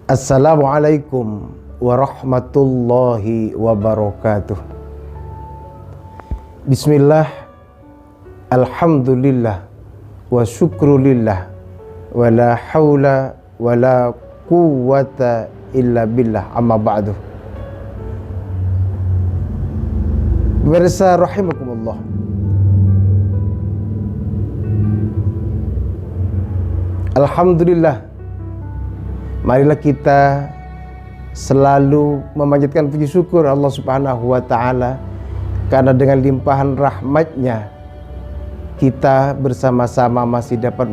Assalamualaikum warahmatullahi wabarakatuh. Bismillah, alhamdulillah, wa syukrulillah, wa la hawla wa la quwwata illa billah, amma ba'du. Pemirsa rahimakumullah, alhamdulillah, marilah kita selalu memanjatkan puji syukur Allah Subhanahu wa ta'ala, karena dengan limpahan rahmatnya kita bersama-sama masih dapat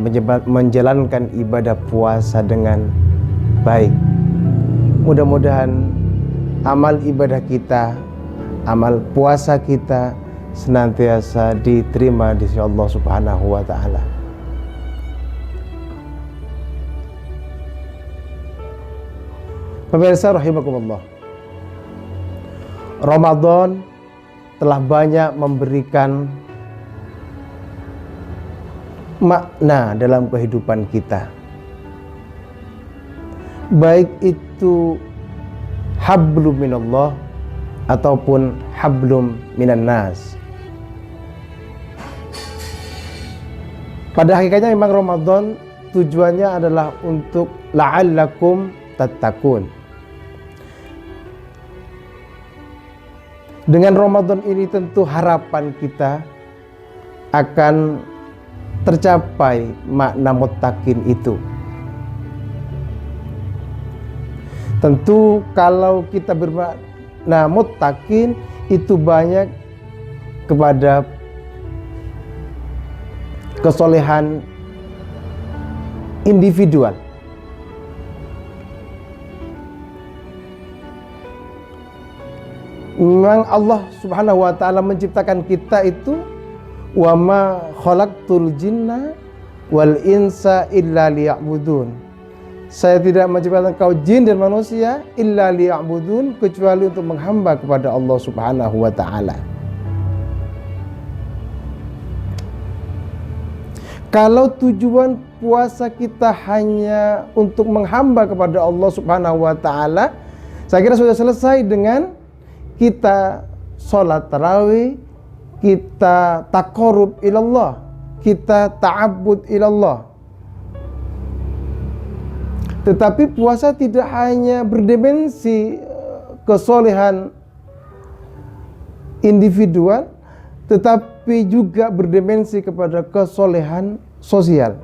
menjalankan ibadah puasa dengan baik. Mudah-mudahan amal ibadah kita, amal puasa kita senantiasa diterima di sisi Allah Subhanahu wa ta'ala. Pemirsa rahimakumullah, Ramadan telah banyak memberikan makna dalam kehidupan kita, baik itu hablum minallah ataupun hablum minan nas. Pada hakikatnya memang Ramadan tujuannya adalah untuk la'allakum tattaqun. Dengan Ramadan ini tentu harapan kita akan tercapai makna muttaqin itu. Tentu kalau kita bermakna muttaqin itu banyak kepada kesolehan individual. Memang Allah Subhanahu wa ta'ala menciptakan kita itu wa ma khalaqtul jinna wal insa illa liya'budun. Saya tidak menciptakan kau jin dan manusia illa liya'budun, kecuali untuk menghamba kepada Allah Subhanahu wa ta'ala. Kalau tujuan puasa kita hanya untuk menghamba kepada Allah Subhanahu wa ta'ala, saya kira sudah selesai dengan kita sholat tarawih, kita taqarrub ilallah, kita ta'abbud ilallah. Tetapi puasa tidak hanya berdimensi kesolehan individual, tetapi juga berdimensi kepada kesolehan sosial.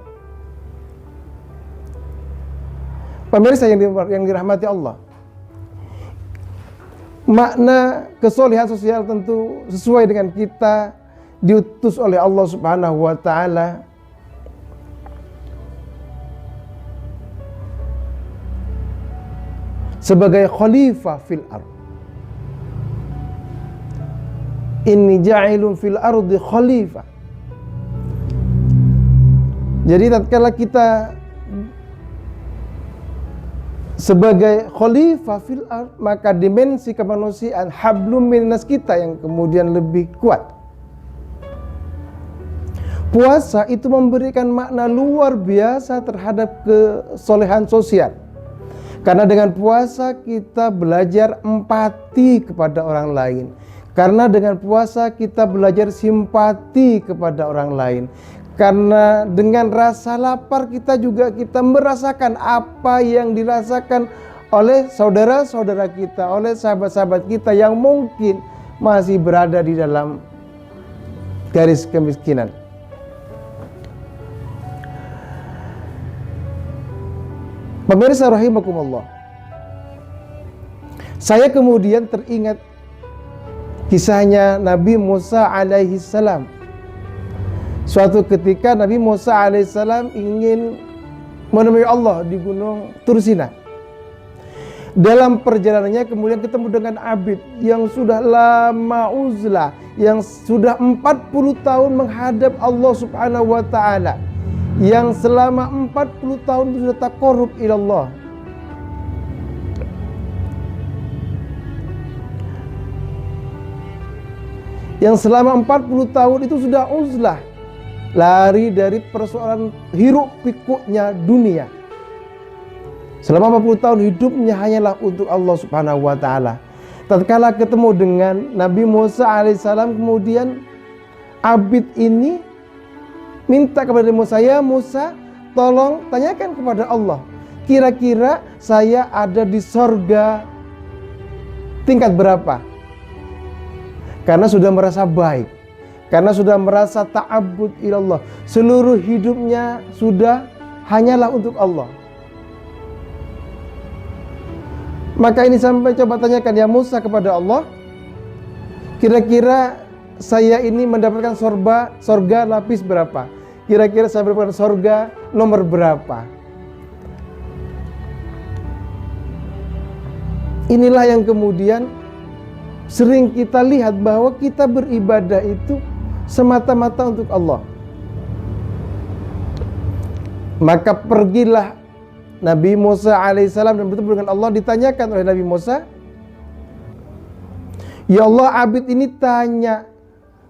Pemirsa yang dirahmati Allah, makna kesolehan sosial tentu sesuai dengan kita diutus oleh Allah Subhanahu wa ta'ala sebagai khalifah fil ard. Inni ja'ilun fil ardi khalifah. Jadi tatkala kita sebagai khalifah fil ard, maka dimensi kemanusiaan hablum minas kita yang kemudian lebih kuat. Puasa itu memberikan makna luar biasa terhadap kesolehan sosial, karena dengan puasa kita belajar empati kepada orang lain, karena dengan puasa kita belajar simpati kepada orang lain, karena dengan rasa lapar kita merasakan apa yang dirasakan oleh saudara-saudara kita, oleh sahabat-sahabat kita yang mungkin masih berada di dalam garis kemiskinan. Pemirsa rahimakumullah, saya kemudian teringat kisahnya Nabi Musa alaihi salam. Suatu ketika Nabi Musa alaihissalam ingin menemui Allah di gunung Tursina. Dalam perjalanannya kemudian ketemu dengan abid yang sudah lama uzlah, yang sudah 40 tahun menghadap Allah Subhanahu wa ta'ala, yang selama 40 tahun sudah taqarrub ilallah. Yang selama 40 tahun itu sudah uzlah, lari dari persoalan hiruk pikuknya dunia. Selama 40 tahun hidupnya hanyalah untuk Allah Subhanahu wa taala. Tatkala ketemu dengan Nabi Musa alaihissalam, kemudian abid ini minta kepada Musa, "Ya Musa, tolong tanyakan kepada Allah, kira-kira saya ada di sorga tingkat berapa?" Karena sudah merasa baik, karena sudah merasa ta'abbud ilallah, seluruh hidupnya sudah hanyalah untuk Allah. Maka ini sampai coba tanyakan ya Musa kepada Allah, kira-kira saya ini mendapatkan sorga lapis berapa? Kira-kira saya mendapatkan sorga nomor berapa? Inilah yang kemudian sering kita lihat bahwa kita beribadah itu semata-mata untuk Allah. Maka pergilah Nabi Musa alaihissalam dan bertemu dengan Allah. Ditanyakan oleh Nabi Musa, "Ya Allah, abid ini tanya,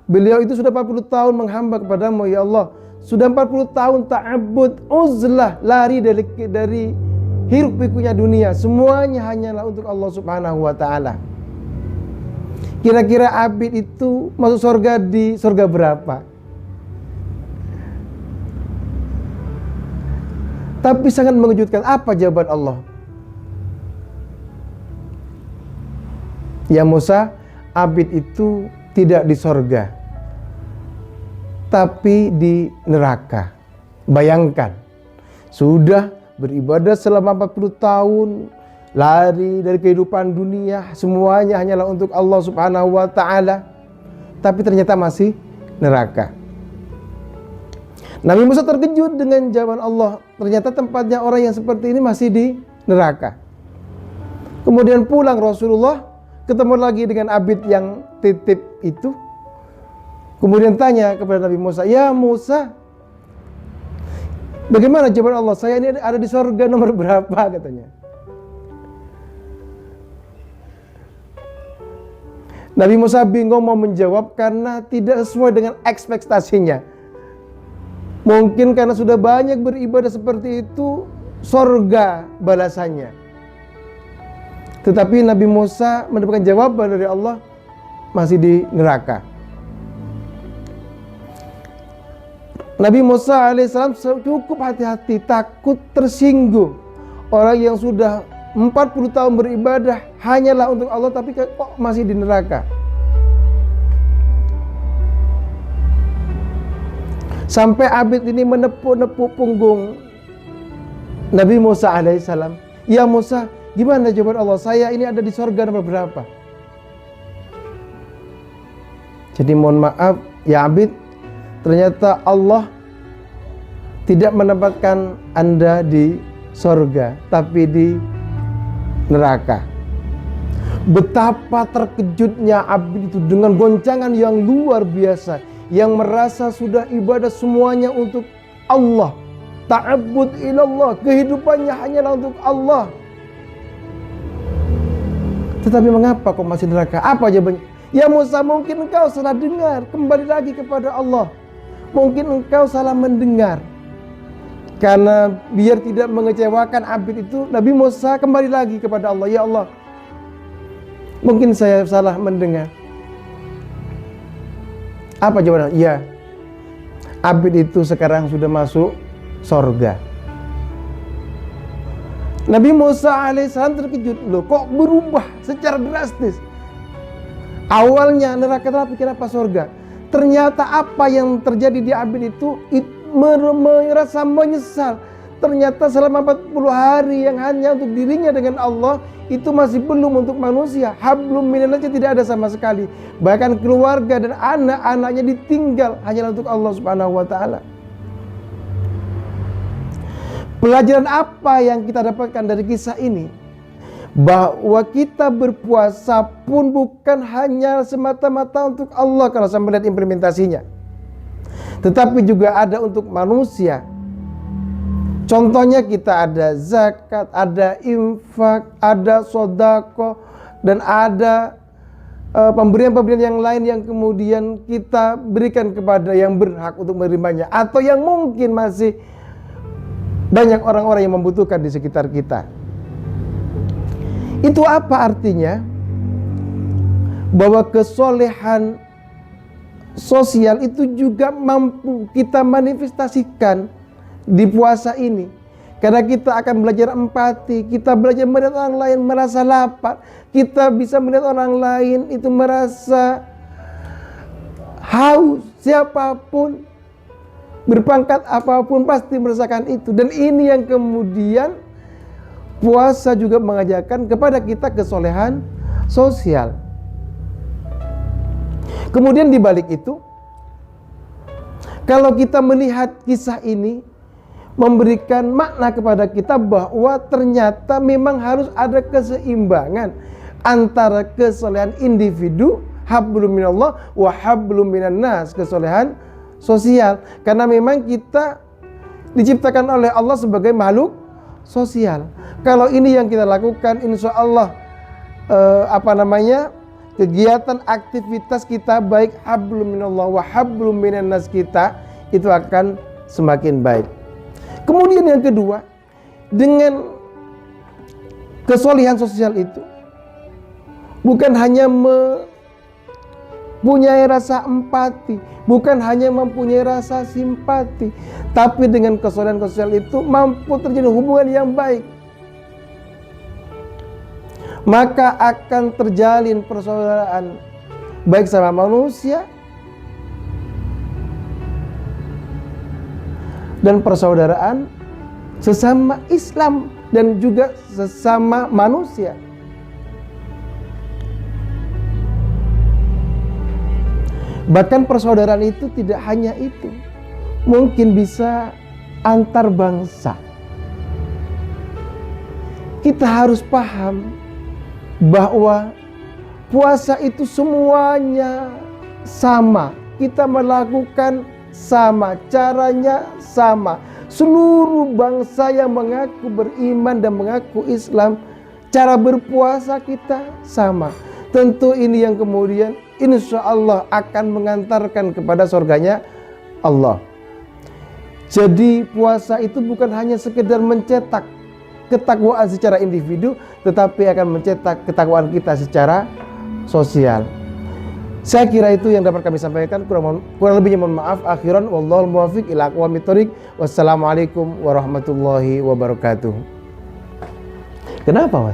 beliau itu sudah 40 tahun menghamba kepadamu ya Allah, sudah 40 tahun ta'abbud, uzlah, lari dari hiruk pikuknya dunia, semuanya hanyalah untuk Allah Subhanahu wa taala. Kira-kira abid itu masuk surga di surga berapa?" Tapi sangat mengejutkan, apa jawaban Allah? "Ya Musa, abid itu tidak di sorga, tapi di neraka." Bayangkan, sudah beribadah selama 40 tahun, lari dari kehidupan dunia, semuanya hanyalah untuk Allah Subhanahu wa taala, tapi ternyata masih neraka. Nabi Musa terkejut dengan jawaban Allah. Ternyata tempatnya orang yang seperti ini masih di neraka. Kemudian pulang Rasulullah, ketemu lagi dengan abid yang titip itu. Kemudian tanya kepada Nabi Musa, "Ya Musa, bagaimana jawaban Allah? Saya ini ada di surga nomor berapa?" katanya. Nabi Musa bingung mau menjawab karena tidak sesuai dengan ekspektasinya. Mungkin karena sudah banyak beribadah seperti itu, surga balasannya. Tetapi Nabi Musa mendapatkan jawaban dari Allah, masih di neraka. Nabi Musa alaihissalam cukup hati-hati, takut tersinggung. Orang yang sudah 40 tahun beribadah hanyalah untuk Allah, tapi kok masih di neraka. Sampai abid ini menepuk-nepuk punggung Nabi Musa alaihissalam. "Ya Musa, gimana jawaban Allah? Saya ini ada di surga nomor berapa?" Jadi mohon maaf ya abid, ternyata Allah tidak menempatkan Anda di surga, tapi di neraka. Betapa terkejutnya abid itu dengan goncangan yang luar biasa, yang merasa sudah ibadah semuanya untuk Allah, ta'abbud ilallah, kehidupannya hanyalah untuk Allah. Tetapi mengapa kok masih neraka? Apa jawabannya? "Ya Musa, mungkin engkau salah dengar, kembali lagi kepada Allah. Mungkin engkau salah mendengar." Karena biar tidak mengecewakan abid itu, Nabi Musa kembali lagi kepada Allah, "Ya Allah, mungkin saya salah mendengar." Apa jawabannya? "Iya, abid itu sekarang sudah masuk sorga." Nabi Musa alaihissalam terkejut, loh kok berubah secara drastis? Awalnya neraka, tapi kenapa sorga? Ternyata apa yang terjadi di abid itu merasa menyesal. Ternyata selama 40 hari yang hanya untuk dirinya dengan Allah, itu masih belum untuk manusia. Hablum minallah tidak ada sama sekali. Bahkan keluarga dan anak-anaknya ditinggal hanya untuk Allah Subhanahu wa taala. Pelajaran apa yang kita dapatkan dari kisah ini? Bahwa kita berpuasa pun bukan hanya semata-mata untuk Allah kalau saya melihat implementasinya, tetapi juga ada untuk manusia. Contohnya kita ada zakat, ada infak, ada sodako, dan ada pemberian-pemberian yang lain yang kemudian kita berikan kepada yang berhak untuk menerimanya, atau yang mungkin masih banyak orang-orang yang membutuhkan di sekitar kita. Itu apa artinya? Bahwa kesolehan sosial itu juga mampu kita manifestasikan di puasa ini. Karena kita akan belajar empati, kita belajar melihat orang lain merasa lapar, kita bisa melihat orang lain itu merasa haus. Siapapun, berpangkat apapun pasti merasakan itu. Dan ini yang kemudian puasa juga mengajarkan kepada kita kesolehan sosial. Kemudian di balik itu, kalau kita melihat kisah ini memberikan makna kepada kita bahwa ternyata memang harus ada keseimbangan antara kesolehan individu, hablum minallah wa hablum minan nas, kesolehan sosial. Karena memang kita diciptakan oleh Allah sebagai makhluk sosial. Kalau ini yang kita lakukan, insya Allah kegiatan aktivitas kita baik hablum minallah wa hablum minan nas kita itu akan semakin baik. Kemudian yang kedua, dengan kesolehan sosial itu bukan hanya mempunyai rasa empati, bukan hanya mempunyai rasa simpati, tapi dengan kesolehan sosial itu mampu terjadi hubungan yang baik. Maka akan terjalin persaudaraan baik sama manusia dan persaudaraan sesama Islam dan juga sesama manusia. Bahkan persaudaraan itu tidak hanya itu, mungkin bisa antar bangsa. Kita harus paham bahwa puasa itu semuanya sama, kita melakukan sama, caranya sama. Seluruh bangsa yang mengaku beriman dan mengaku Islam, cara berpuasa kita sama. Tentu ini yang kemudian insya Allah akan mengantarkan kepada surganya Allah. Jadi puasa itu bukan hanya sekedar mencetak ketakwaan secara individu, tetapi akan mencetak ketakwaan kita secara sosial. Saya kira itu yang dapat kami sampaikan. Kurang lebihnya mohon maaf. Akhiran wallahul muwaffiq ila aqwamit thoriq. Wassalamualaikum warahmatullahi wabarakatuh. Kenapa, Mas?